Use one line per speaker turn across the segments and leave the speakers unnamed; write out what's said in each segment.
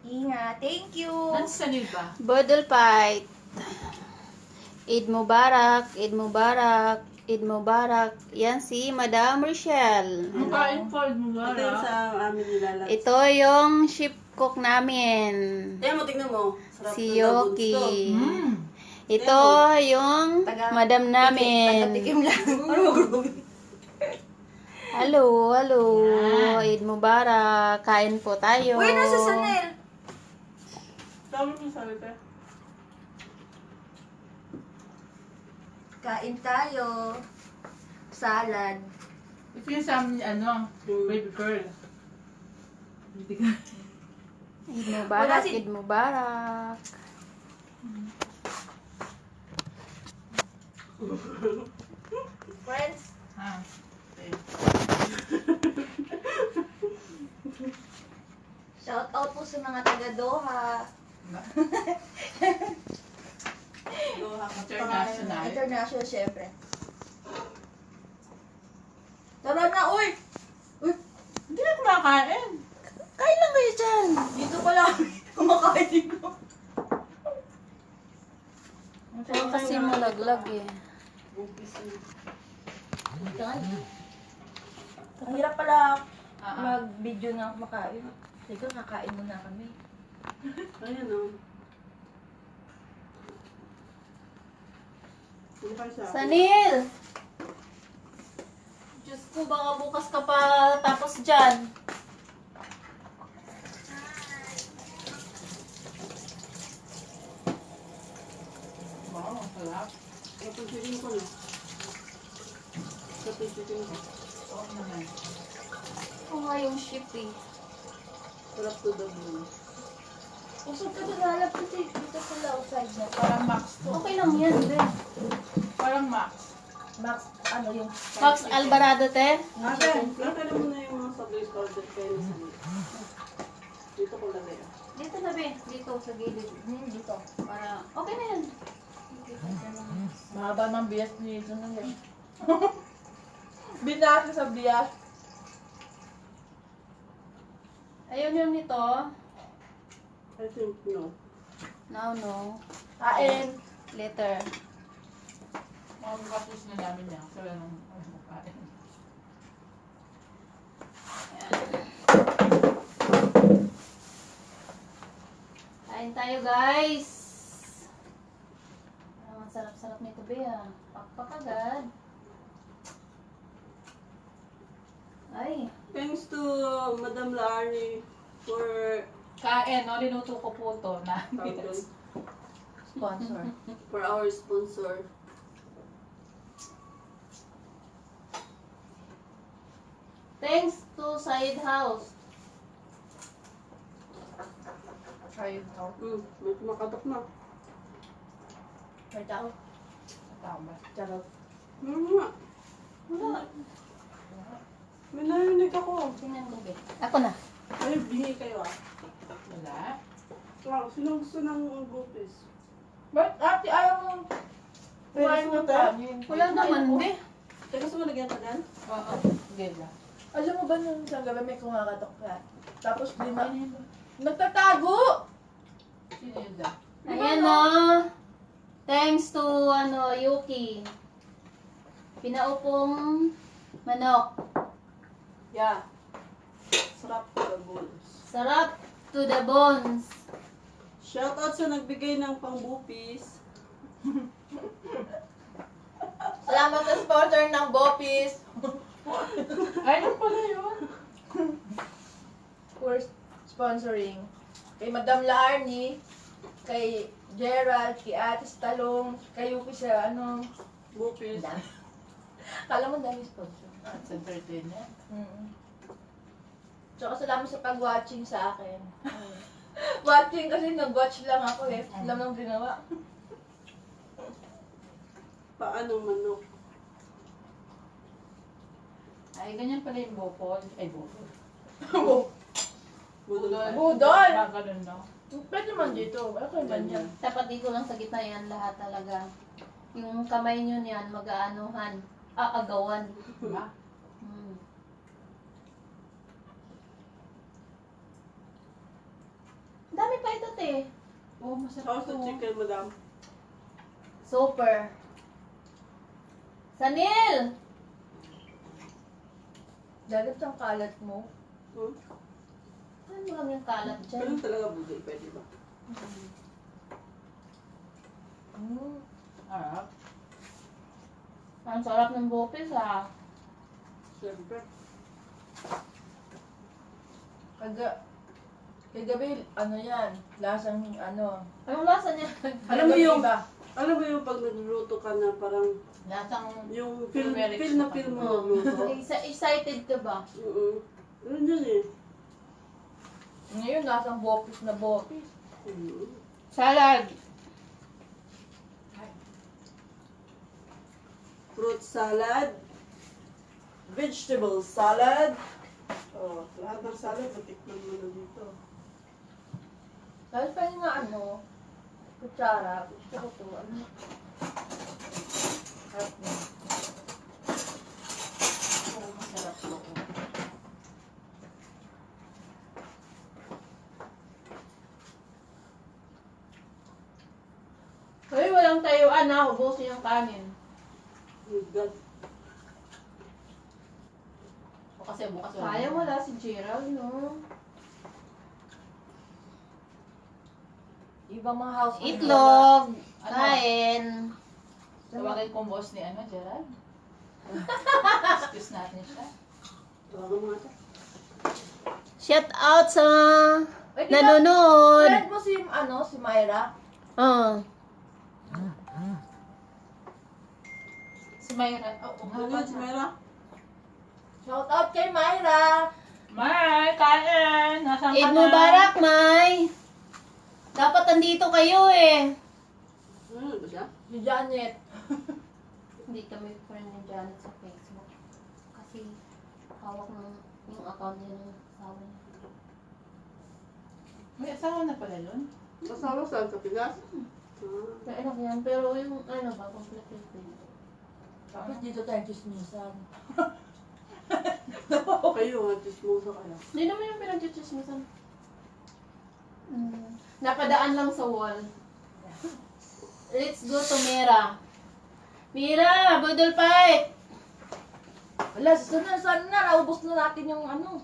Ingat. Thank you.
Nansanil ba?
Bodol fight. Eid Mubarak, Eid Mubarak, Eid Mubarak. Yan si Madam Rochelle.
Ang ka-informed mo ba?
Ito yung sa amin nilalagay.
Ito yung ship cook namin.
Tingnan mo, tignan mo. Sarap
Si
ng labuds to.
Yoki. Ito yung madam namin.
Taga-tikim lang.
Ano mag-grow?
Hello, hello. Eid Mubarak. Kain po tayo.
Uy, nasa Sanel.
Sabi mo sabi ka.
Kain tayo. Salad.
Ito yung sa amin, baby girl. Baby girl.
Eid Mubarak,
Wala si-
Eid Mubarak.
Friends,
Ah, okay.
shout out po sa mga taga Doha.
International.
International, syempre. Tara na, uy! Uy,
Hindi na kumakain.
Kain lang kayo dyan.
dito pala kumakain dito.
Ito kasi malaglag eh.
Ang hirap pala
Ah,
mag-video na kumakain. Sige, kakain muna kami.
Ayan o. Ano kayo sa akin?
Sanil! Diyos ko, baka bukas ka pa tapos dyan.
wow, ang sarap.
Kapag-sitting ko na. Kapag-sitting ko.
Oo naman.
Ito nga yung ship eh.
Sarap to the bone.
Usap ka doon, halap kasi dito sila outside na.
Parang Max to.
Okay lang yan, be.
Parang Max.
Max, ano yung...
Max Alvarado, te.
Ate, lagay mo na yung mga subway powder kayo sa dito ko lagay.
Dito na, be. Dito, sa gilid.
Dito.
Para, okay na yan.
Mahaba mang bias ni ito nun eh. Binasa sa bias.
Ayun yung nito.
I think no.
Now, no.
Kain.
Later.
Mga kapos na namin yan. Kasi wala nang kumakain.
Kain tayo, guys. Ang sarap-sarap nito, be, ah. Pakpak agad. Ay.
Thanks to Madam Larry for
Kain, no? Linuto ko po to na bias.
Sponsor.
for our sponsor.
Thanks to Side House.
Ayun, no?
May kumakatok na.
May tao.
Tama.
Charot.
Nga.
Wala.
May narinig ako.
Tingnan ko, be. Ako na.
Ay, bingi kayo ah.
Wala.
Wow, sino gusto ng gupis?
Ba't ate ayaw mo kumain ng kanin?
Wala naman, be.
Teka, gusto mo lagyan ka dyan?
Oo. Sige lang.
Alam mo ba nung sa gabi may kumakatok ka? Tapos di ma... Nagtatago!
Sino yun da?
Ayan, no. Thanks to, Yuki. Pinaupong manok.
Yeah. Sarap to the bones.
Sarap to the bones.
Shout out sa nagbigay ng pang-bupis.
Salamat sa sponsor ng Bopis.
Ayun pala yun.
For sponsoring. Kay Madam Laarni, kay Gerald, kay Ate Talong, kay Yuki sa
Bupis.
Kala mo dami sponsor.
At entertainer.
Tsaka salamat sa pag-watching sa akin. Watching kasi nag-watch lang ako eh. Alam nang ginawa.
Paano manok?
Ay, ganyan pala yung bopol. Ay, bopol.
Budol.
Budol!
Mga ganun, no?
Pwede man dito. Ako yung ganyan.
Dapat dito lang sa gitna yan lahat talaga. Yung kamay nyo niyan, mag-aanuhan. Aagawan.
Diba?
Hmm. Dami pa ito, te.
Oh, masarap
How's the
to.
chicken, madam?
Super. Sanil!
Dagat ang kalat mo.
Hmm?
Ano mo lang yung kalat dyan?
Ganun talaga budol, pwede ba?
Mm.
Harap.
Ang sarap ng bopis, ha?
Siyempre.
Kagabi, ano yan? Lasang ano.
Anong lasa niya?
Alam mo yung,
Iba.
alam mo yung pag nagluluto ka na parang
Lasang
yung
Turmeric
feel na
sa
feel mo
Oh.
magluto.
Excited ka ba?
Ganun yun eh.
Ngayon, lasang bopis na bopis.
Salad.
Fruit salad. Vegetable salad. Oh, lahat ng salad, matikman mo na dito.
Tapos pa yung nga ano, kutsara. Gusto ko to. Ano? Harap mo.
oh, masarap to.
Hoy, walang tayuan, ha? Ubusin yung kanin.
Oh God.
O kasi bukas wala.
Sayang wala si Gerald, no?
Ibang mga house.
Itlog.
Ano?
Kain.
Tawagin kong boss ni ano, Gerald. Excuse natin siya.
Tawagan mo nga ito.
Shout out sa
Ay, di ba,
nanonood.
friend mo si, ano, si Myra?
Oh.
Si Myra. Oh,
Ano ba, si Mera?
Shout out kay Myra!
May, kain! Nasaan
Eid
ka na?
Mubarak, May. Dapat andito kayo eh.
Ano ba siya?
Si Janet.
Hindi kami friend ni Janet sa Facebook. Kasi hawak ng yung account niya ng asawa niya.
May asawa na pala yun?
Kasama saan sa Pinas?
Kaya anak yan, pero yung ano ba, completely free.
Tapos dito tayo chismisan.
Kayo, chismosa kayo.
Hindi naman yung pinag-chismisan. Napadaan lang sa wall. Let's go to Mira. Mira, budol fight!
Wala, sana na, naubos na natin yung ano.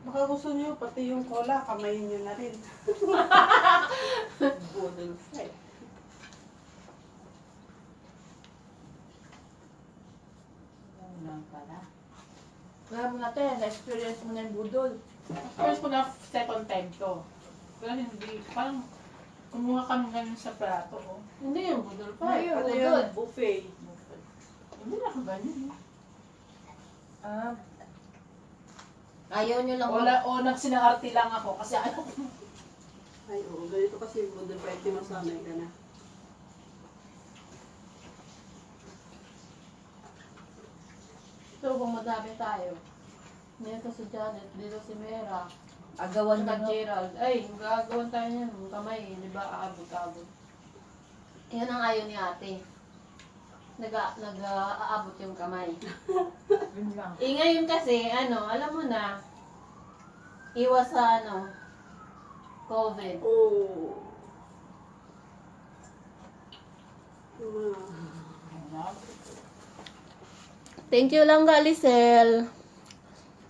Baka gusto niyo, pati yung cola, kamayin niyo na rin. Budol fight.
Ano lang pala.
Wala mo natin, na-experience mo na yung budol.
First ko na second time to. Pero hindi, parang kumuha kami ganun sa plato. Oh.
Hindi yung budol
Ay,
fight.
yung
Pati
budol.
yung buffet.
Hindi na ako ganyan.
Ah,
Ayaw nyo lang.
O nagsinangarte lang ako kasi ano ko.
Ay, oo. Ganito kasi yung budol fight, di masanay ka na.
So, kung madami tayo. Dito si Janet, dito si Mera.
agawan
Saka
na no?
Gerald. Ay, gagawin tayo niyan. Yung kamay, di ba? Aabot-abot. Yan ang ayaw ni ate. Nag-aabot yung kamay.
Yun lang.
Eh ngayon kasi, ano, alam mo na, iwas sa ano, COVID.
Oo.
Thank you lang, Galisel.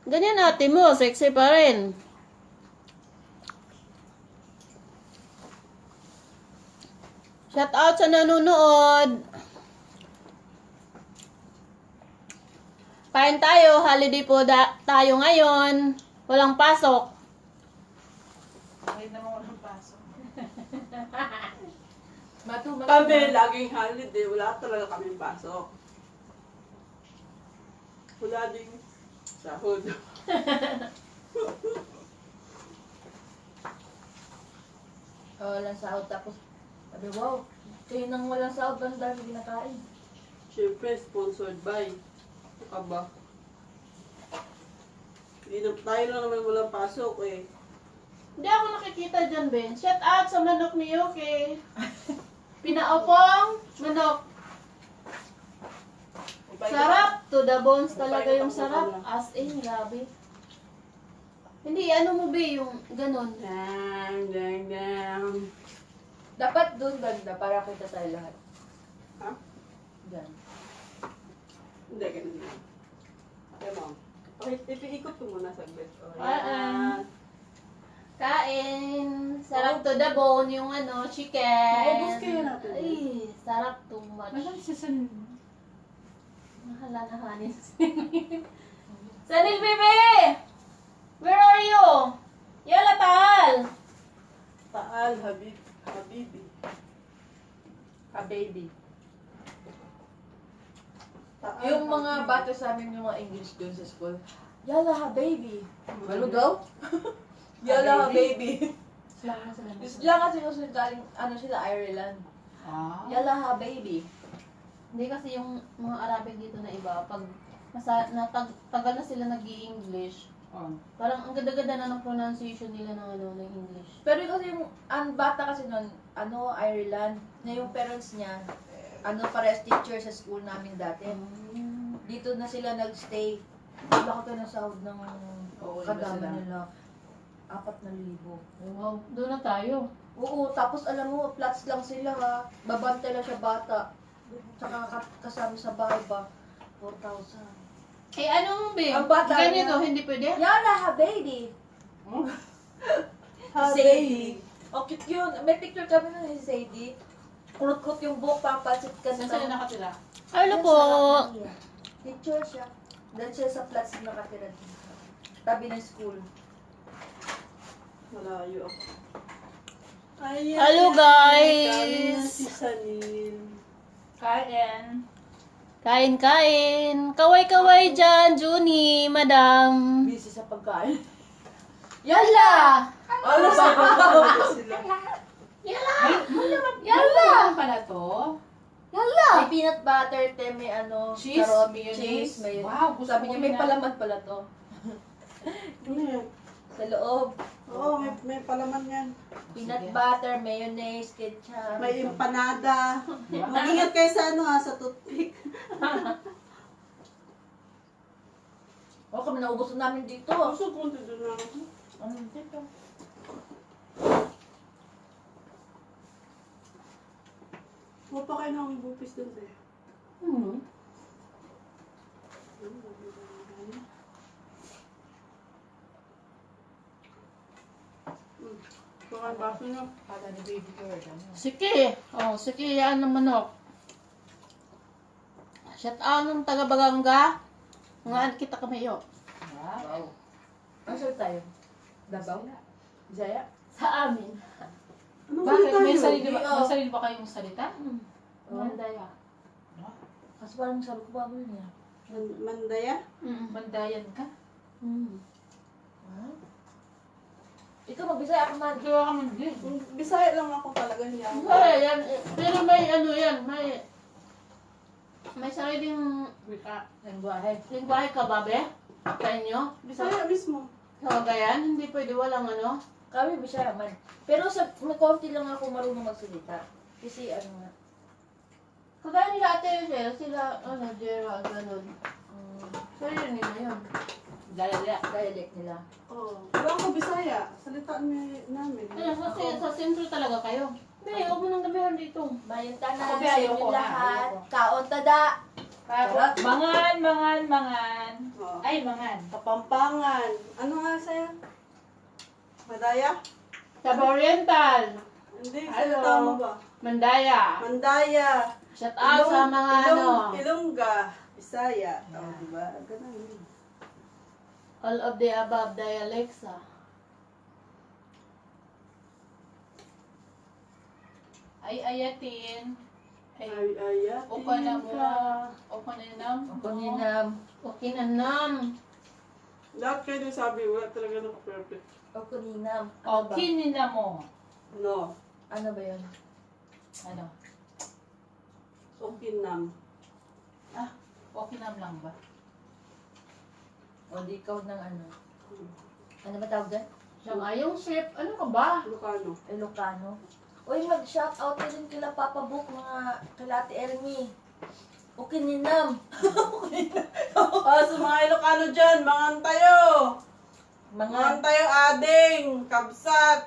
Ganyan ate mo, sexy pa rin. Shout out sa nanonood. Kain tayo, holiday po tayo ngayon. Walang pasok.
Kahit naman walang pasok.
Kami, laging holiday. Wala talaga kaming pasok. Wala ding sahod.
Walang sahod tapos, sabi, wow, kayo nang walang sahod, ang dami kinakain.
Siyempre, sponsored by. Ano ka ba? Hindi na, tayo lang naman walang pasok eh.
Hindi ako nakikita dyan, Ben. Shout out sa manok ni Yuki. Pinaopong manok. Sarap. To the bones talaga yung sarap. As in, grabe. Hindi, ano mo ba yung ganun?
Dang, dang, dang.
Dapat doon ganda para kita tayo lahat.
Ha?
Diyan.
Hindi, ganun lang. Okay, ma'am. Okay, ipiikot ko muna saglit. O,
Ah,
yan.
Kain! Sarap to the bone yung ano, chicken.
Maubos kaya natin.
Ay, sarap too much.
Nasaan si San?
Mahala na hanin. Sanil, bebe! Where are you? Yala, taal!
Taal, Habibi.
A baby.
Taal,
Yung mga
Habibi.
bata sa amin, yung mga English doon sa school, yala ha baby. Ano daw? Yala ha baby.
Sila na sila.
Isla kasi yung galing, ano sila, Ireland.
Ah.
Yala ha baby.
Hindi kasi yung mga Arabic dito na iba, pag tagal na sila nag-i-English,
Oh.
parang ang ganda-ganda na ng pronunciation nila ng ano, ng English.
Pero kasi yung, ang bata kasi nun, ano, Ireland, na yung parents niya, ano, parehas teacher sa school namin dati. Dito na sila nagstay. Baka ko ng sahod ng
Oo, iba
kadama
sila.
nila. 4,000.
Wow, doon na tayo.
Oo, tapos alam mo, flats lang sila ha. Babantay lang siya bata. Tsaka kasama sa bahay ba, 4,000.
Eh, ano mo, babe?
Ang bata
Ganito,
niya.
hindi pwede?
Yala ha, baby!
Habibi.
Oh, cute yun. May picture kami nun ni Sadie. Kurot-kurot yung buhok, papansit ka
Saan sila nakatira?
Ano
Yan
po?
sa Lacanilla. Teacher siya. Dahil siya sa flats na nakatira dito. Tabi ng school.
Malayo ako. Ayan.
Hello, guys.
Kami na si Sanil.
Kain.
Kain-kain. Kaway-kaway dyan, Juni, madam.
Busy sa pagkain.
Yala!
Ano ba?
Sila.
Yala!
Yala! pala to?
Yala!
May peanut butter, te, may ano,
Cheese,
carrot,
mayonnaise.
cheese, may...
Wow, gusto
Sabi
ko
niya, may
yun,
palaman pala to.
Ano yan?
Sa loob.
Oo, may palaman yan.
Peanut
Sige.
butter, mayonnaise, ketchup.
May empanada. Mag-ingat kayo sa ano ha, sa toothpick.
Oh, kami naubos na namin dito.
Gusto ko doon na ako.
Ano dito?
Huwag pa kayo ng bupis doon sa'yo.
Hmm.
Baka ang baso niyo.
Kala ni baby girl. Ano?
Sige. Oh, sige, yan ang manok. Shout out ng taga-Baganga. Mga kita kami yo.
Wow.
Wow. Ano tayo? Davao? Jaya?
Sa amin.
Ano
Bakit? May
tayo?
sarili ba,
Oo.
may sarili ba kayong salita?
Mandaya.
Kasi parang sarap ko ba mo niya?
Mandaya?
Mandayan ka?
Wow. Ikaw magbisaya ako man.
Gawa ka man din.
Bisaya lang ako talaga niya.
Ay, yan. Pero may ano yan, may sariling
Wika.
Lengguwahe.
lingwahe ka ba, be? Sa inyo?
Bisaya mismo.
Sa Cagayan? Hindi pwede walang ano?
Kami bisaya man. Pero sa may konti lang ako marunong magsalita. Kasi ano nga.
Kagaya nila ate Rachel, sila, ano, Gerald, ganun. Sarili nila yun.
Dialect nila.
Oo. Wala ako Bisaya. Salitaan namin.
Kaya sa sentro talaga kayo. Hindi, huwag mo nang gabihan dito.
Mayon
Ako
tanan
ba,
sa
ayoko
inyo
na,
lahat.
ayoko.
Kaon tada.
Parang, mangan.
Oo.
Ay, mangan.
Kapampangan. Ano nga sa'yo? Madaya?
Sa Oriental,
Hindi,
Ano?
salita mo ba?
Mandaya.
Mandaya.
Shout out sa mga ano,
Ilongga. Bisaya. Oo, diba? Ganun.
all of the above dialects ah.
Ay, ayatin. Ay,
Ay, ayatin
opa na mo.
ka.
Opa na nam.
Ako ninam.
Okay na nam.
Lahat kayo din sabi, wala talaga naka-perfect.
Ako ninam. Ano ba?
Okay na mo.
No.
Ano ba yun?
Ano?
Okinam.
Okay nam lang ba?
O di ikaw ng ano. Ano ba tawag dyan?
Siya nga yung chef, ano ka ba?
Ilocano.
Ilocano. Uy, mag-shoutout ka din kila Papa Book, mga kalati Elmi. Okay ninam.
Ah, sa mga Ilocano dyan, mangan tayo! Mga tayo ading, kabsat,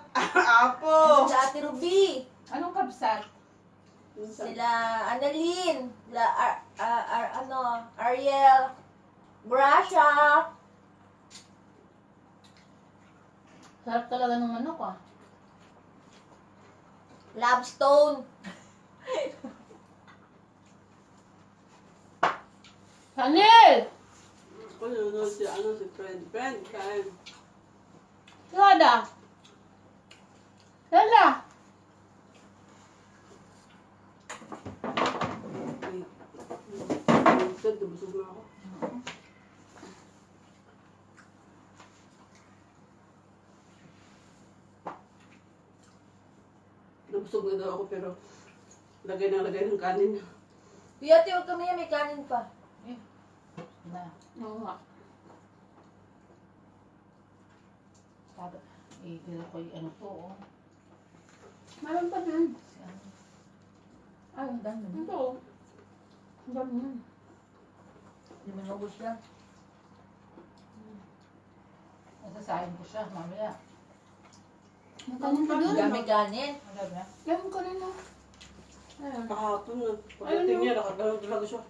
apo.
Sila Ate Ruby.
Anong kabsat?
Sila Annalyn. Sila Ariel. Gracia.
Sarap talaga ng manok ah.
Lobstone.
Sanil!
Ako nanonood si Fred. Fred, kain.
Lada! Lala!
Fred, nabusog na ako. Nabusog na daw ako pero lagay ng kanin.
Kuya, ate, huwag kami yan. May kanin pa.
Na.
Oo nga.
Sabi, dito ko yung ano to, oh.
Meron pa din.
Si ano.
Ay, ang dami.
Ito. Ang dami yan.
Hindi mo nabos yan.
Nasasayin ko siya, mamaya.
Ang kanin ka
Ang
doon.
dami kanin.
Ang dami na.
Yung kanin na. Ayun.
Kahapon na. Pagdating niya, nakagano'n talaga siya.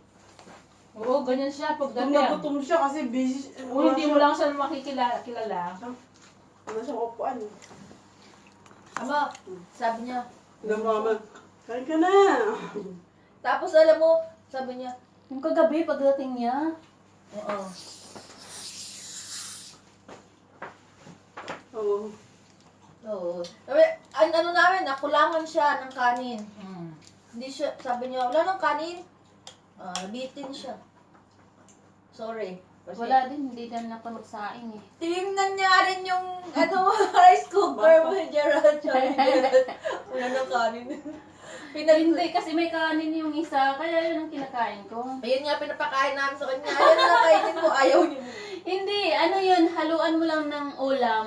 Oo, ganyan siya
Kung
pagdating.
nagutom siya kasi busy.
Kung hindi mo lang siya makikilala.
Wala siyang upuan.
Ama, sabi niya.
Mama, kain ka na.
Tapos alam mo, sabi niya,
Yung kagabi pagdating niya.
oo.
Oo.
Oo. Sabi, ano namin, nakulangan siya ng kanin. Hindi siya, sabi niya, wala nang kanin. Bitin siya. Sorry. Kasi
Wala din, hindi din ako magsaing eh.
tinignan niya rin yung, rice cooker mo, Gerald. Wala nang kanin.
Hindi, kasi may kanin yung isa, kaya yun ang kinakain ko.
Ayun nga, pinapakain namin sa kanya. Ayaw na kainin mo, ayaw niya.
Hindi, ano yun, haluan mo lang ng ulam.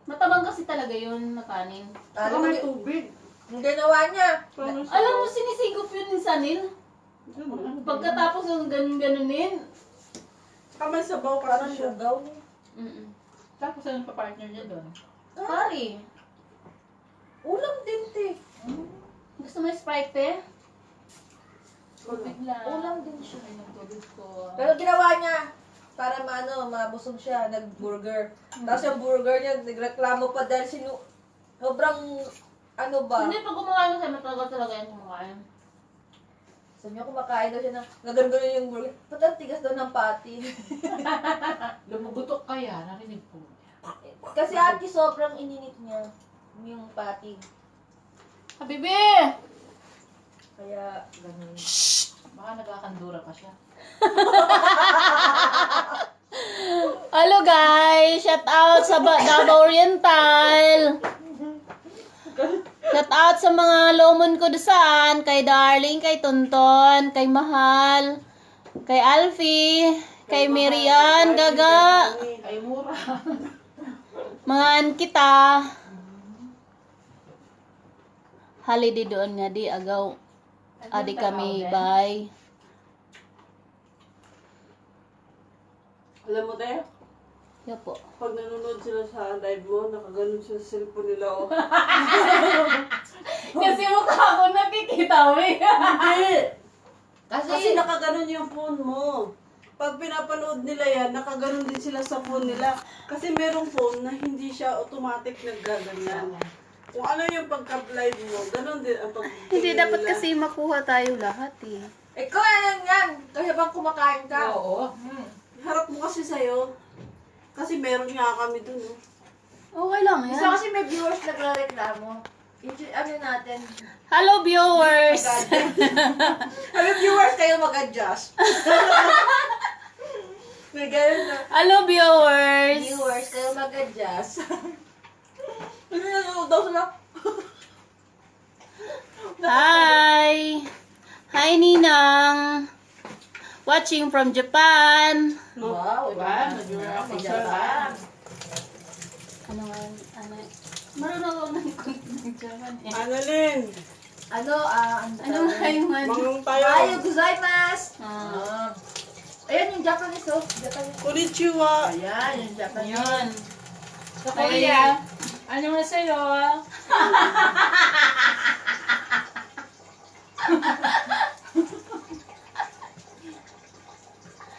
Matabang kasi talaga yun na kanin.
Saka may tubig.
Ang ginawa niya,
Alam mo, sinisigop yun ni Sanil. Pagkatapos yung ganun-ganunin.
Saka may sabaw
parang
kasi siya.
lugaw niya.
Tapos anong pa-partner niya doon?
Curry.
Ulam din, te.
Gusto mo yung Sprite, te?
Tubig lang.
Ulam din siya.
Ay, nagtubig ko.
Pero ginawa niya, para mabusog siya, nag-burger. Tapos yung burger niya, nagreklamo pa dahil sobrang,
Hindi, pag kumakain kasi matagal talaga yung kumakain.
sabi niya, kumakain daw siya ng, nagano'n yung burger. Ba't ang tigas daw ng pati?
Lumugutok kaya, narinig ko.
Kasi ate, sobrang ininit niya yung pati.
Habibi!
Kaya, ganun.
Baka nagkakandura pa siya.
Hello guys! Shout out sa Davao Oriental! Shout out sa mga lomon ko dusaan, kay Darling, kay Tonton, kay Mahal, kay Alfie, kay Miriam, Gaga,
Ay, mura.
mga kita. Holiday doon nga di, agaw. Adi kami, bye.
Alam mo, Teo?
Yo po.
Pag nanonood sila sa live mo, nakaganon siya sa cellphone nila. Oh.
Kasi mukha ko nakikita mo eh.
Hindi!
Kasi,
Kasi nakaganon yung phone mo. Pag pinapanood nila yan, nakaganon din sila sa phone nila. Kasi merong phone na hindi siya automatic naggaganyan. Kung ano yung pagka-live mo, ganon din ang pag-tingin
Hindi dapat
nila.
kasi makuha tayo lahat eh.
ikaw yan. Kasi bang kumakain ka?
Oo.
Harap mo kasi sa'yo. Kasi meron nga kami dun. Oh.
Okay lang
Gusto
yan.
kasi may viewers na nagreklamo. Ano natin?
Hello viewers!
Kami viewers kayo mag-adjust. May ganun na.
Hello viewers!
Viewers kayo mag-adjust. Ano nanonood daw sila?
Hi! Hi Ninang! Watching from Japan!
Wow,
Diba?
Sa Japan.
Ano nga? Ano? Marunong ako ng Japan eh.
Annalyn!
Ano
Ano nga yung ano?
Mangang tayo!
Ayaw gozaimasu!
Ah,
Ayan yung Japanese, oh. Japanese.
Konnichiwa!
Ayan, yung Japanese.
ayun.
Sa Korea, ano na sa'yo?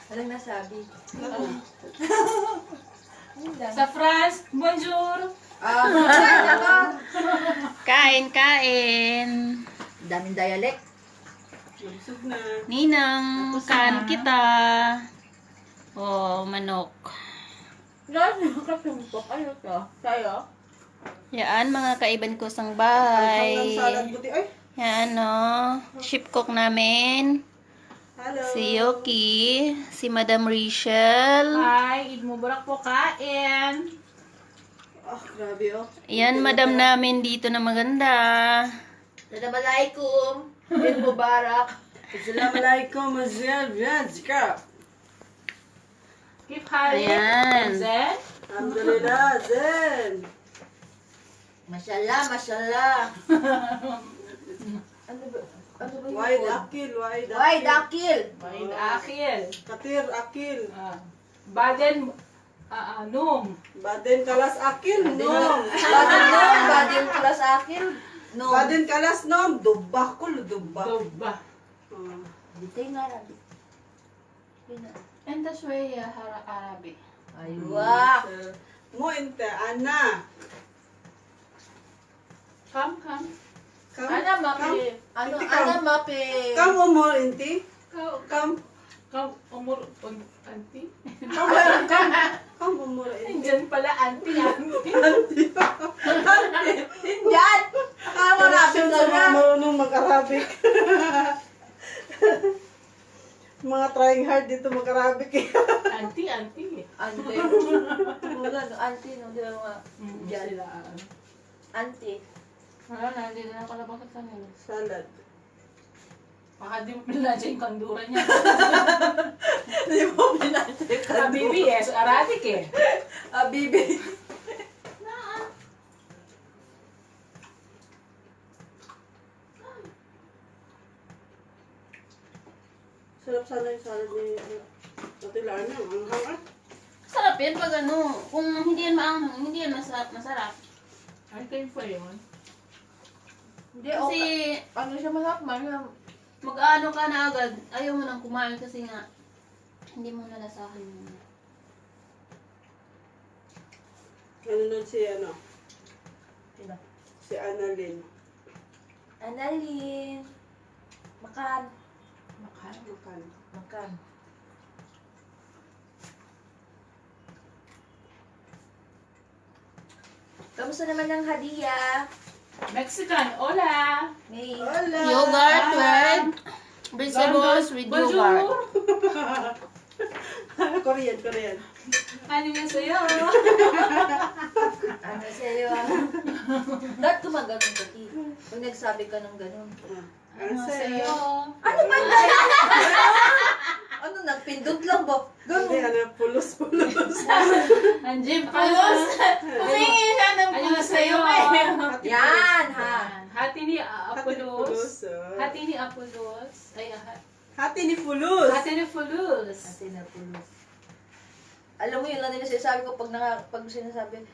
Anong nasabi?
Sa France, bonjour!
Kain ako.
Kain, kain.
Daming dialect.
Busog na.
Ninang, kan kita. Oh, manok.
Gano'n yung katumpok? Ano to? Sa'yo?
Yan, mga kaiban ko sang
Hanggang salad
bahay.
buti. Ay,
Yan, no. Ship cook namin.
hello.
Si Yoki, si Madam Rachel.
Hi, Eid Mubarak po kain!
Ah, grabe oh.
Yan, madam namin dito na maganda.
Assalamualaikum. Eid Mubarak.
Assalamualaikum, Mazel, Yazka.
Keep Hari.
Ayan.
And then,
Alhamdulillah, Zen.
Mashallah, mashallah. Ano ba? Ano ba yung
Wide
code?
akil, wide akil.
Wide akil.
Maid Akil.
Katir akil.
Baden, Num.
Baden kalas akil, no.
Badin nom, badin kelas akil. No.
Baden kalas nom, dubba kul, dubba.
Doba.
Ah.
Dito yung Arabic.
And that's why Arabic.
Aywa.
Mo inte, Ana.
Come.
Kam,
Ana mapi. Ano,
Inti
ana
kam.
mapi.
Kam umor inti.
Come.
Kam,
Umur, auntie?
kam umor inti.
Diyan pala, auntie.
Yan. Tama na.
Correction sa mga marunong mag-Arabic. Mga trying hard dito mag-Arabic eh.
Auntie.
Ante. Mga ante no, di ba? Diyan.
Sila.
Ante.
Wala na, hindi na ako labakit sa nila.
Salad.
Baka di mo pinadya yung kandura niya.
Di mo pinatay ka.
Habibi eh, so Arabic eh.
Bibi.
Sarap sana yung salad ni Ate Lana. Ang hangat.
Sarap yan pag ano, kung hindi yan maanghang, hindi yan masarap.
I think pa yun.
Hindi,
Kasi
okay. Ano siya masarap man.
mag-ano ka na agad, ayaw mo nang kumain kasi nga, hindi mo nalasahan yung
Nanonood si ano?
Sino?
Si Annalyn.
Annalyn. Makan.
Makan.
Makan.
Makan. Kamusta naman ang hadiah?
Mexican, hola!
May
Hola!
yogurt with vegetables with yogurt.
Korean.
Ano nga sa'yo?
ano sa'yo ah? Dahil gumagano'n ka, Ti. Pag nagsabi ka ng gano'n.
Ano sa'yo?
Ano ba yan? Ano, nagpindot lang ba?
Hindi,
Gano'n.
pulos.
Anjim, palos!
Humingi siya ng
Ano
puso
nga sa'yo?
Yan, ha?
Hati ni Apolos.
Hati
Hati ni Apolos. Ay,
Hati ni Fulus.
hati ni Fulos.
Ate na pulos. Alam mo yun lang din na sinasabi ko pag sinasabi,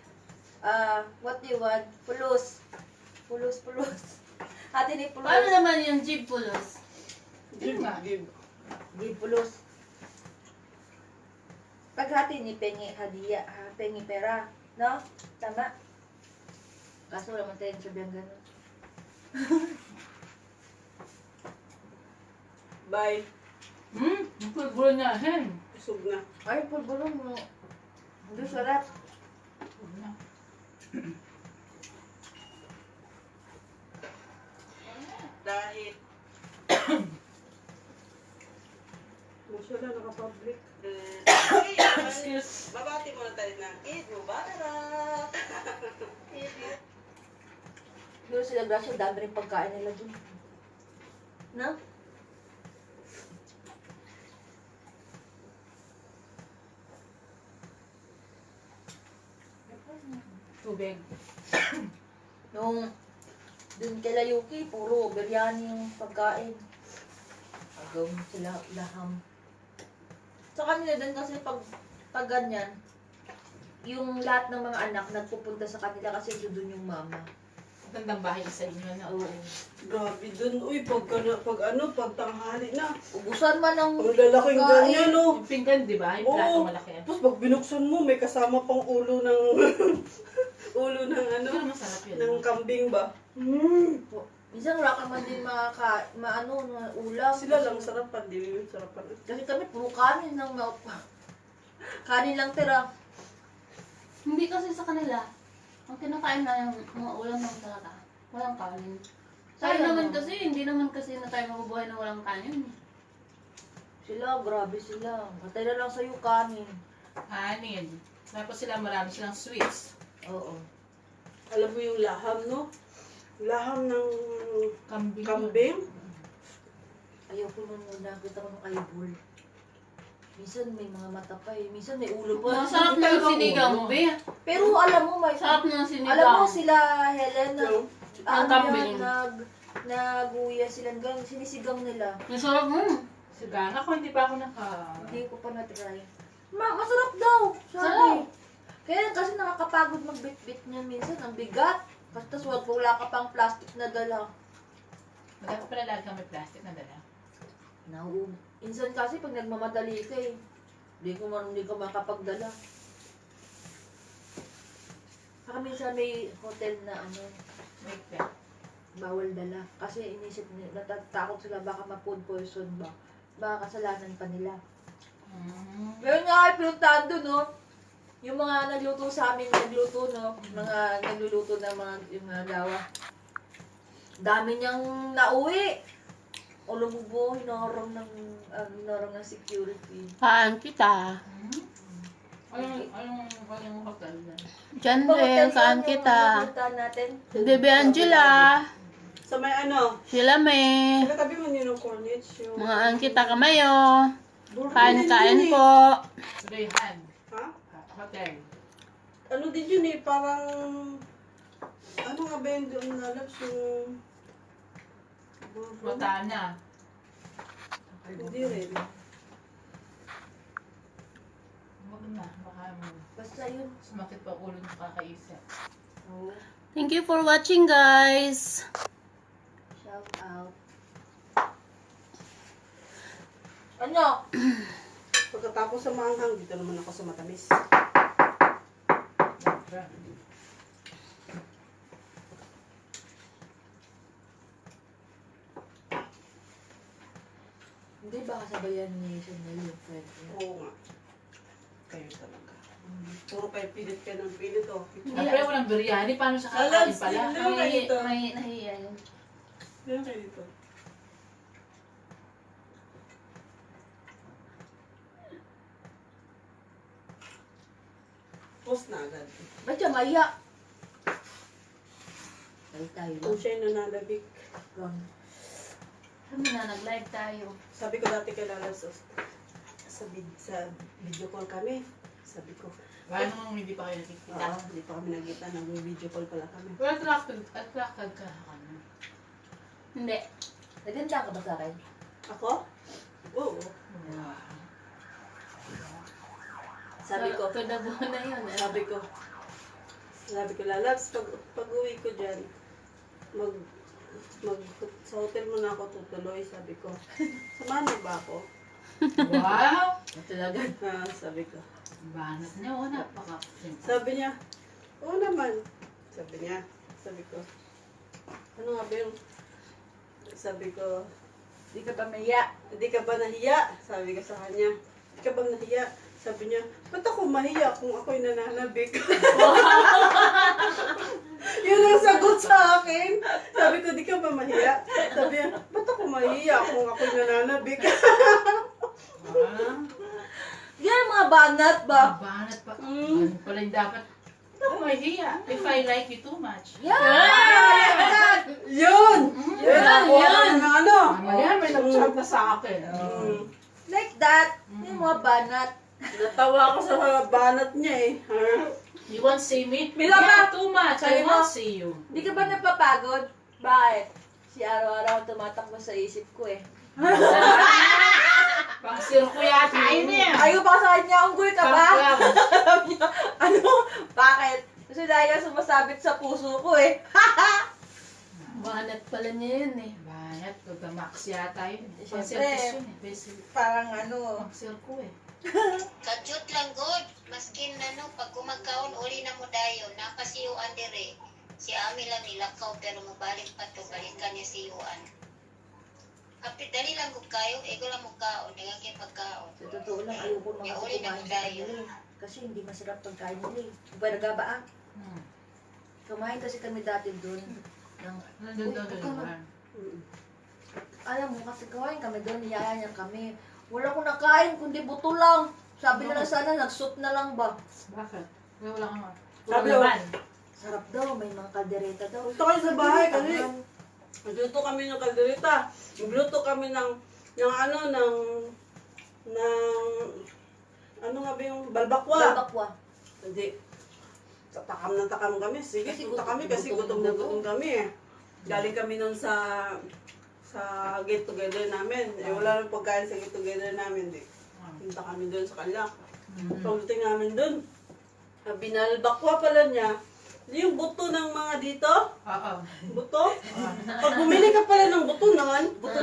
what do you want? Pulos. Pulos. Ate ni pulos.
Paano naman yung jeep pulos?
Give.
Di pulos. Paghati ni pengi hadiah, pengi pera. No? Tama? Kaso wala man tayong sabihan gano'n.
Bye.
Pulburo niya, hen.
Busog na.
Ay, pulbulo mo. Hindi sarap.
Dahil. Masya lang, naka-public.
Excuse.
Babati muna tayo ng Eid Mubarak.
Doon sila grasya, dami rin pagkain nila dun. No?
Tubig.
Nung dun kay Layuki, puro biryani yung pagkain. Agaw sila laham. Sa kanila din kasi pag ganyan, yung lahat ng mga anak nagpupunta sa kanila kasi doon yung mama.
Magandang bahay sa inyo na.
Oo.
Grabe dun. Uy, pag tanghali na.
Ubusan man ng
Ang lalaking ganyan, no?
Yung pinggan, di ba? Yung plato
Oo.
malaki.
Tapos pag binuksan mo, may kasama pang ulo ng... ulo ng ano?
Pero masarap yun.
Ng kambing ba?
Minsan wala ka man din maano, ulam.
Sila lang sarapan, di ba? Sarapan.
Kasi kami puro kanin lang kanin lang tira.
Hindi kasi sa kanila. Ang kinakain na yung mga ulam ng talaga. Walang kanin. Tayo
Sayang
naman
naman.
kasi, hindi naman kasi na tayo mabubuhay na walang kanin.
Sila, grabe sila. Patay na lang sa'yo kanin.
Kanin. Tapos sila marami silang sweets.
Oo.
Alam mo yung laham, no? Laham ng
Kambing.
kambing.
Ayoko nung nakita ko ng eyeball. Minsan may mga mata pa eh. Minsan may ulo pa.
Masarap na yung sinigang mo, be.
Pero alam mo, may...
Sarap na yung sinigang.
Alam mo sila, Helen, na...
No?
Ang kambing.
Naguya sila hanggang sinisigang nila.
Masarap mo.
Sigana ko, hindi pa ako
Hindi ko pa na-try. Masarap daw. Sabi.
Sarap.
Kaya kasi nakakapagod magbit-bit niya minsan. Ang bigat. Tapos wala ka pang plastic na dala.
Maganda pala lagi kang may plastic na dala.
Minsan kasi pag nagmamadali ka eh. Hindi ko makapagdala. Saka minsan may hotel na ano,
May pet.
bawal dala. Kasi inisip nila, natatakot sila baka ma-food poison ba. Baka kasalanan pa nila. Meron nga kayo pinuntahan doon, no? Yung mga nagluto sa amin, no? Mga nagluluto ng yung mga gawa. Dami niyang nauwi. O lumubo, hinorong ng security.
Kaan kita.
Anong hotel na?
Diyan
Bakit
rin,
yan
kaan
yung
kita.
pinuntahan natin?
Bebe Angela.
Sa may ano?
Sila may.
Katabi mo yun ng cornets yung...
Mga ang kita kamayo.
Burger din
Kain-kain
yun eh.
po.
Rayhan.
Ha?
Hotel.
Ano din yun eh, parang... Ano nga ba yun doon nalabs yung...
Matana.
Hindi rin.
Huwag na. Baka
Basta yun.
sumakit pa ulo ng kakaisip.
Oh,
Thank you for watching, guys.
shout out. Ano?
Pagkatapos sa maanghang, dito naman ako sa matamis.
Hindi ba kasabayan ni Chanel yung friend niya?
Oo nga. Kayo talaga. Puro kayo pilit ka ng pilit, oh.
Siyempre walang biryani. Paano sa
Alam,
kakain pala?
sino kayo dito?
May nahiya yun.
Diyan kayo dito. Post na agad.
Ba't siya maya? Tayo
Kung
lang.
siya'y nananabik.
Gone.
Sabi na, nag-live tayo.
Sabi ko dati kay Lala sa video call kami. Sabi ko,
Paano hindi pa kayo nakikita?
hindi pa kami nagkita, nag-video call pala kami.
Well, attracted ka.
Hindi.
Naganda ka ba sa akin?
Ako? Oo. Sabi ko,
Kadabo na yun.
sabi ko, Lalabs, pag uwi ko dyan, sa hotel mo na ako tutuloy, sabi ko. Samahan mo ba ako?
Wow!
Talaga.
Sabi ko.
Banat niya, oh, napaka.
Sabi niya, oo naman. Sabi ko, ano nga ba yung, sabi ko,
Di ka pa maya.
hindi ka ba nahiya? Sabi ko sa kanya, hindi ka ba nahiya? Sabi niya, ba't ako mahiya kung ako'y nananabik? Yun ang sagot sa akin. Sabi ko, di ka ba mahiya? Sabi niya, ba't ako mahiya kung ako'y nananabik?
Yan mga banat ba?
Banat pa. Ano pala yung dapat? Ako mahihiya. If I like you too much.
Yan!
Yun! Yun! Ano?
Mamaya may nag-chat na sa akin.
Like that. Yung mga banat.
Natawa ako sa banat niya eh.
You won't see me?
Mila ba?
Too much. I
Sabi mo?
won't see you.
Di ka ba napapagod? Bakit? Si araw-araw tumatakbo sa isip ko eh.
Pang sirko yata yun eh.
Ayaw pa sa kanya, unggoy ka ba?
Pang
Ano? Yaya sumasabit sa puso ko eh.
Banat pala niya yun eh.
Bayat, Max yata yun.
Siyempre.
Concertos yun eh. Basic.
Parang ano.
Maxer ko eh.
Kadyot lang good. Maskin pag kumagkaon, uli na mo dayon. Nakasiyuan dire. Si Ami lang nilakaw pero mabalik pa to. Balikan niya siyuan. Kapit dali lang kung kayo, ego lang mo kaon. Nagagay pagkaon.
Sa totoo lang, ayoko mga
Uli na
kumain
mo
sa
dayon.
kanila eh. Kasi hindi masarap pagkain nila eh. Barga ba ah? Kumain kasi kami dati doon.
Nandun daw
Uy,
doon naman.
Alam mo, kasi kumain kami doon, niyaya niya kami. Wala akong nakain, kundi buto lang. Sabi na lang sana, nag-soup na lang ba?
Bakit? Wala kang
Sabi
Wala naman.
Sarap daw, may mga kaldereta daw.
Punta kayo sa bahay kasi
Tangan.
nagluto kami ng kaldereta. Nagluto kami ng ano nga ba yung balbakwa.
Balbakwa.
Hindi. Takam na takam kami. Sige,
Kasi
punta kami kasi
gutom na
gutom kami eh. Galing kami nun sa get together namin. Eh, wala nang pagkain sa get together namin. Di. Punta kami doon sa kanila. Pagdating namin doon, binalbakwa pala niya. Yung buto ng mga dito,
Oo.
buto. Pag bumili ka pala ng buto nun, buto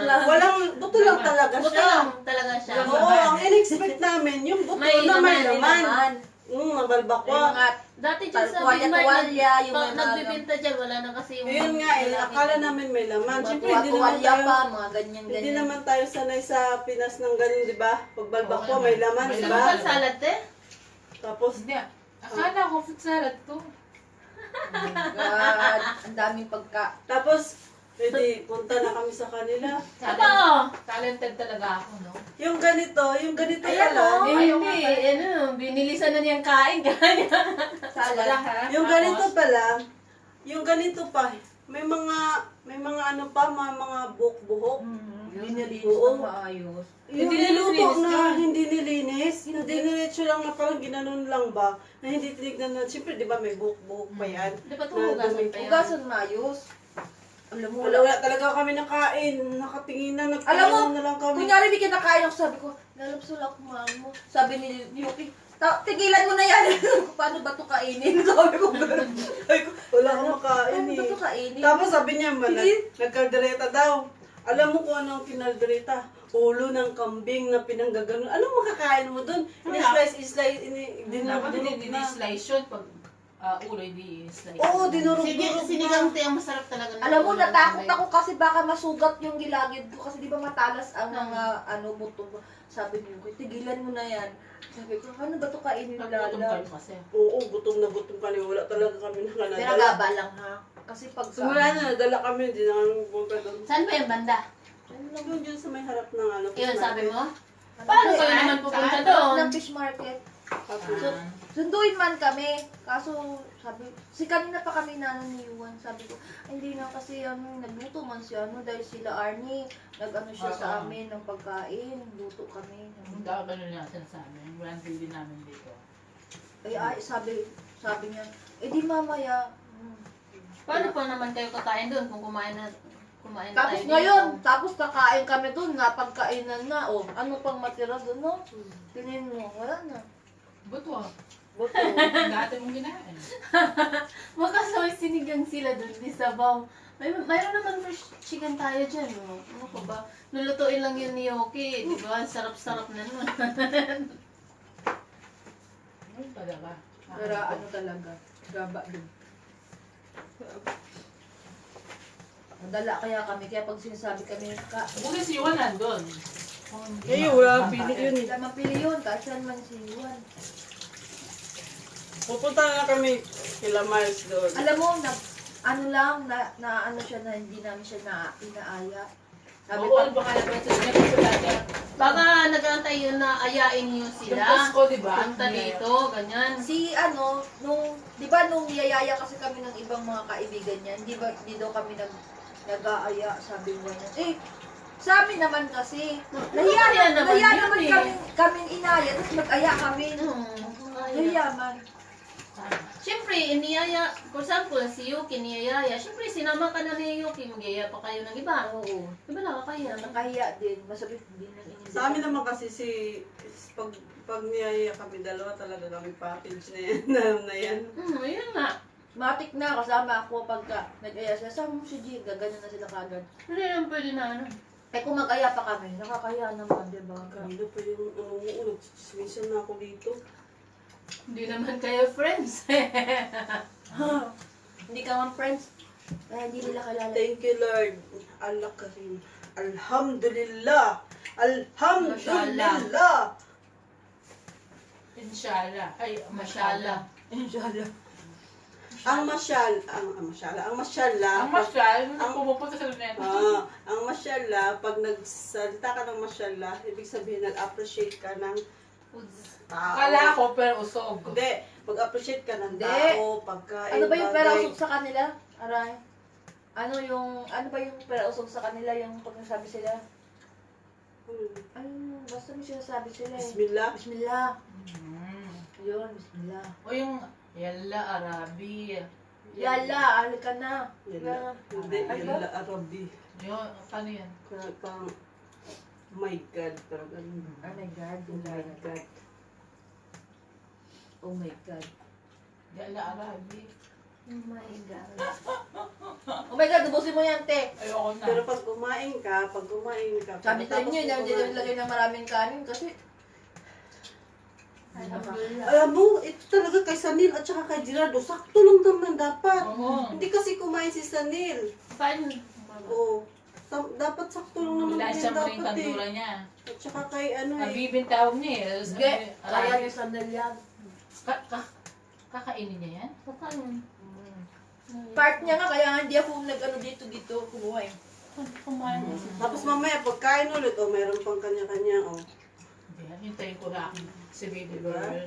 lang talaga
Buto
siya.
lang talaga siya.
Oo, ang in-expect namin, yung buto
May
na may
laman,
laman.
Naman.
Ang balbakwa.
Mga
Dati dyan sa
tuwalya-tuwalya, yung
pag
mga
nagbibinta dyan, wala na kasi yung...
Yun nga, akala namin may laman. Siyempre, hindi naman
tuwalya
tayo,
pa, mga ganyan-ganyan.
hindi naman tayo sanay sa Pinas ng ganun, di ba? Pag balbakwa, may laman,
May
di
Ano
ba?
ba salad eh?
Tapos,
Hindi. Akala ko fruit salad to.
Oh my God, ang daming pagka...
tapos, edi, punta na kami sa kanila.
Totoo.
Talented talaga ako, no?
Yung ganito
Ayan,
pala.
oh.
Hindi, binilisan na niyang kain. Kaya
Salad.
Yung ganito pala, yung ganito pa, may mga ano pa, mga buhok-buhok.
Binilinis
Oo.
na maayos.
Yung
Hindi
niluto
nilinis
na
yun.
hindi nilinis, hindi diretso lang na parang ginanon lang ba, na hindi tinignan na, siyempre di ba may buhok-buhok pa yan.
Di ba tumugasan pa yan?
Ugasan maayos. Alam mo,
Wala talaga kami nakain, nakatingin na,
Alam mo,
nagtingin na lang kami.
kunyari may kinakain ako, sabi ko, lalapsul ako mahal mo. Sabi ni Yuki, tigilan mo na yan. Paano ba ito kainin? Sabi ko, gano'n. Sabi ko,
Wala kang makain
paano ba ito
eh.
kainin?
Tapos sabi niya,
Hindi.
nagkaldereta daw. Alam mo kung ano ang kinaldereta? Ulo ng kambing na pinanggaganon. Anong makakain mo dun? Ini-slice,
Dapat hindi
dinurog na.
slice yun pag ulo, hindi slice.
Oo, dinurog
Sinigang te, ang masarap talaga. ng
Alam mo,
ulam
natakot
na may-
ako kasi baka masugat yung gilagid ko. Kasi di ba matalas ang mga buto mo. Sabi niyo, tigilan mo na yan. Sabi ko, ano ba ito kainin
Paglutom
lala?
kayo kasi.
Oo, gutom na gutom kami. Wala talaga kami
Pero
nakanadala.
gaba lang ha. Kasi pag
Simula na, nadala kami. Hindi na kami pumunta doon.
Saan ba yung banda?
Doon dyan sa may harap ng ano.
Yun, sabi mo?
Ano
Paano
kasi,
kayo naman pupunta
Saan?
doon?
ng fish market.
Tapos,
Sunduin man kami. Kaso, sabi, kanina pa kami nananiwan. Sabi ko, "Ay, hindi na kasi nagluto man siya, dahil sila Arnie, nag-ano siya sa amin ng pagkain. Luto kami.
Hindi ako ganun yung sinasabi. Walang din namin dito.
Ay, sabi niya, di mamaya.
Paano pa naman kayo kakain doon kung kumain na
Tapos
tayo
ngayon,
dito?
tapos kakain kami doon, napagkainan na. O, ano pang matira doon, no? Tingin mo, wala na.
Buto.
Buto.
Dati mong ginain.
Baka may sinigang sila doon, di sabaw. Mayroon naman fresh chicken tayo dyan, no? Ano pa ba? Lulutuin lang yun ni Yoki, di ba? Sarap-sarap na nun.
Ano talaga?
Pero ano talaga, gaba doon. Nadala kaya kami, kaya pag sinasabi kami,
Buti si Juan nandun.
wala pili yun eh.
Wala mapili yun, kahit saan man si Juan.
Pupunta na kami kila Miles doon.
Alam mo, ano lang, na ano siya na hindi namin siya inaaya. Sabi
Oo,
pa,
baka nag-message niya ko sa dati.
Baka nag-aantay yun na ayain niyo
Yung
sila.
Pasko, di ba?
Punta dito, ganyan.
si ano, di ba nung niyayaya kasi kami ng ibang mga kaibigan niya, di daw kami nag-aaya, sabi niya. Sa amin naman kasi,
Nahiya naman
nahiya
yun
naman
eh.
kami inaya, tapos mag-aya kami.
Nahiya.
Nahiya man.
Siyempre, iniyaya, for example, si Yuki niyayaya. Siyempre, sinama ka na ni Yuki, magyaya pa kayo ng iba.
Oo.
Di ba nakakaya?
Nakahiya din, masabit hindi nang inindi.
Sa amin naman kasi pag niyaya kami dalawa talaga kami package na yan. Na yan.
Ayun nga.
Matik na, kasama ako pagka nag-aya sila. Sama mo si G, gaganon na sila kagad.
Hindi naman pwede na ano.
Eh kung mag-aya pa kami, nakakaya naman, di ba?
Ganda pa yung nagsisimisa na ako dito.
Hindi naman kayo friends.
Hindi ka man friends. Kaya hindi nila kilala.
Thank you, Lord. Allah Karim. Alhamdulillah. Alhamdulillah.
Inshallah. Ay, mashallah.
Inshallah.
Ang masyal lang.
Ang masyal, ang pumupunta sa luneta.
Ang masyala, pag nagsalita ka ng masyala, ibig sabihin nag-appreciate ka ng tao.
Akala ko, pero usog.
Hindi, mag-appreciate ka ng
Hindi.
tao, pagkain,
Ano ba yung pera
bagay.
usog sa kanila? Aray. Ano ba yung pera usog sa kanila yung pag nasabi sila? Ano, basta may sinasabi sila eh.
Bismillah.
Bismillah.
Mm.
Yun, bismillah.
O yung, yalla, Arabi.
Yala, ali ka na.
Yalla. Hindi,
Ay,
yalla Arabi.
Yun, paano yan?
Parang, my God, parang ganun.
Oh my God.
Oh my God.
Oh my God.
Yalla, Arabi.
Oh my God.
Oh my God, ubusin mo yan, te.
Ayoko na.
Pero pag kumain ka,
Sabi sa
pagkatapos
inyo,
mo
hindi
kumain-
nilagay ng maraming kanin kasi
Alhamdulillah.
Alam mo, ito talaga kay Sanil at saka kay Gerardo, sakto lang naman dapat.
Oo.
Hindi kasi kumain si Sanil.
Paano?
Oo. Dapat sakto lang naman
Wala
din
siya mo rin
dapat eh.
kantura niya.
At saka kay ano eh.
Abibin tawag niya eh.
Sige, kaya
Arabi.
ni Sandal yan.
Kakainin niya yan?
Paano?
Part niya nga, kaya nga hindi ako nag-ano dito kumuha eh.
Kumain niya siya.
Tapos mamaya, pagkain ulit, meron pang kanya-kanya,
Hindi, hintayin ko lang si baby
Diba?
girl.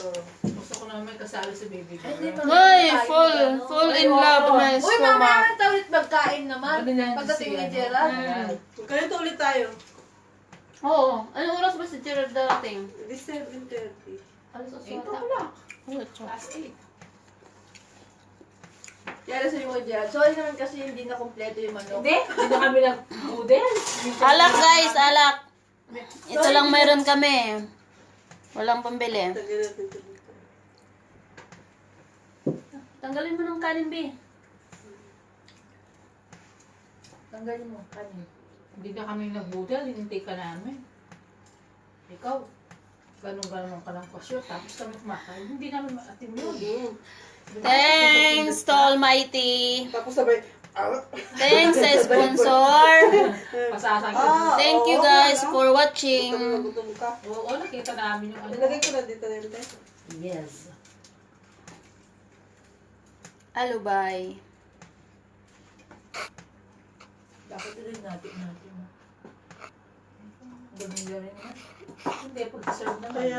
Oh.
Gusto ko naman may kasali si baby
Ay, hindi
girl.
pa-
Hoy, full in love na
Uy, mamaya na tayo ulit magkain naman.
Ano yan,
Pagdating
si
ni
ano?
Gerald.
Ganito ulit tayo.
Oo. Anong oras ba si Gerard darating?
Di 7:30.
Alas 8
8
ata.
o'clock.
Oh,
Class 8.
Kaya sa mo Gerald. Sorry naman kasi hindi na kompleto yung manok.
Hindi na kami nag-noodle.
Alak guys, alak. Ito lang mayroon kami. Walang pambili.
Tagal natin ito dito.
Tanggalin mo ng kanin, B.
Tanggalin mo, kanin.
Hindi na kami nag-noodle, hinintay ka namin. Ikaw, ganun-ganun ka ng pasyo, tapos kami kumakain. Hindi namin maatim yun.
Thanks to Almighty.
Tapos sabay,
Thanks sa sponsor.
Pasasagin.
Thank you guys for watching.
gutom ka.
Oo, nakita namin yung ano.
Ilagay ko na dito rin, te.
Yes.
Alubay.
Dapat rin natin. Ganun-ganun na.
Hindi, pag-serve naman.
Kaya